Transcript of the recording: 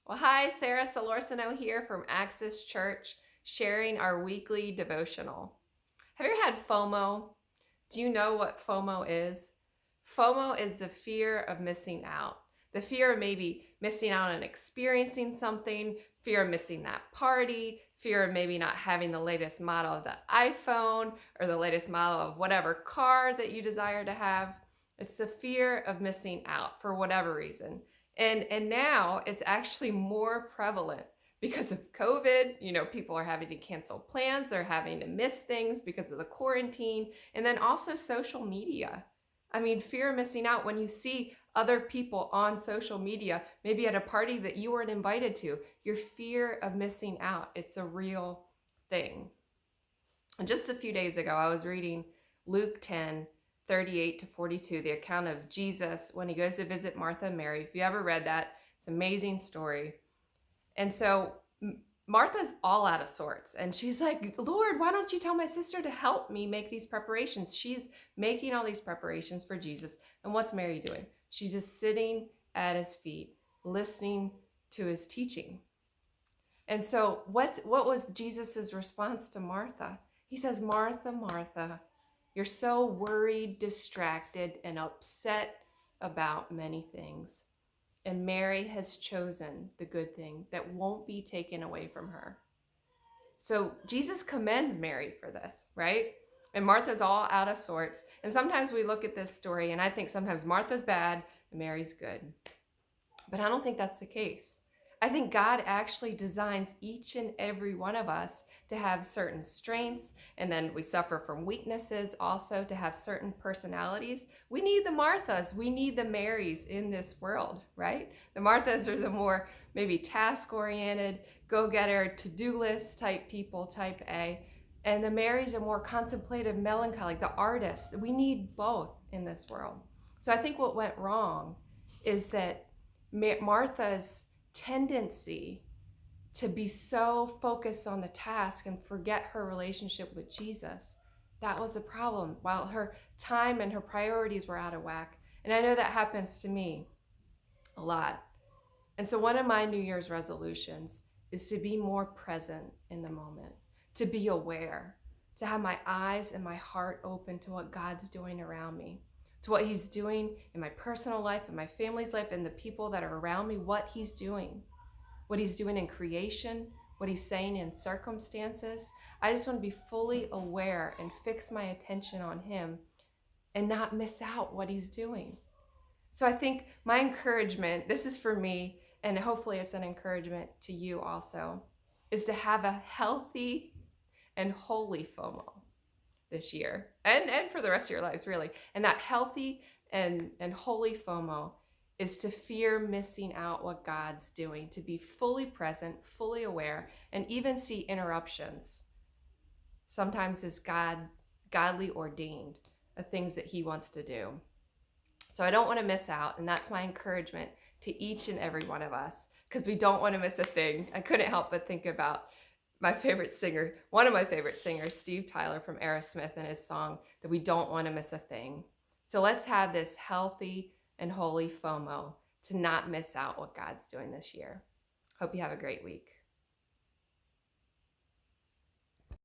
Well, hi, Sarah Solorsino here from Access Church, sharing our weekly devotional. Have you ever had FOMO? Do you know what FOMO is? FOMO is the fear of missing out. The fear of maybe missing out on experiencing something, fear of missing that party, fear of maybe not having the latest model of the iPhone or the latest model of whatever car that you desire to have. It's the fear of missing out for whatever reason. And now it's actually more prevalent because of COVID. People are having to cancel plans, they're having to miss things because of the quarantine, and then also social media. I mean, fear of missing out when you see other people on social media, maybe at a party that you weren't invited to, your fear of missing out, it's a real thing. And just a few days ago, I was reading Luke 10:38 to 42, the account of Jesus when he goes to visit Martha and Mary. If you ever read that, it's an amazing story. And so Martha's all out of sorts. And she's like, Lord, why don't you tell my sister to help me make these preparations? She's making all these preparations for Jesus. And what's Mary doing? She's just sitting at his feet, listening to his teaching. And so what was Jesus's response to Martha? He says, Martha, Martha, you're so worried, distracted, and upset about many things. And Mary has chosen the good thing that won't be taken away from her. So Jesus commends Mary for this, right? And Martha's all out of sorts. And sometimes we look at this story and I think sometimes Martha's bad and Mary's good. But I don't think that's the case. I think God actually designs each and every one of us to have certain strengths, and then we suffer from weaknesses also, to have certain personalities. We need the Marthas, we need the Marys in this world, right? The Marthas are the more maybe task-oriented, go-getter, to-do list type people, type A. And the Marys are more contemplative, melancholy, the artists. We need both in this world. So I think what went wrong is that Martha's tendency to be so focused on the task and forget her relationship with Jesus, that was a problem, while her time and her priorities were out of whack. And I know that happens to me a lot. And so one of my New Year's resolutions is to be more present in the moment, to be aware, to have my eyes and my heart open to what God's doing around me, to what he's doing in my personal life, in my family's life, and the people that are around me, what he's doing in creation, what he's saying in circumstances. I just want to be fully aware and fix my attention on him and not miss out what he's doing. So I think my encouragement, this is for me, and hopefully it's an encouragement to you also, is to have a healthy and holy FOMO this year and for the rest of your lives, really. And that healthy and holy FOMO is to fear missing out what God's doing, to be fully present, fully aware, and even see interruptions sometimes as godly ordained of things that he wants to do. So I don't want to miss out, and that's my encouragement to each and every one of us, because we don't want to miss a thing. I couldn't help but think about my favorite singer, one of my favorite singers, Steve Tyler from Aerosmith, and his song that we don't want to miss a thing. So let's have this healthy and holy FOMO to not miss out what God's doing this year. Hope you have a great week.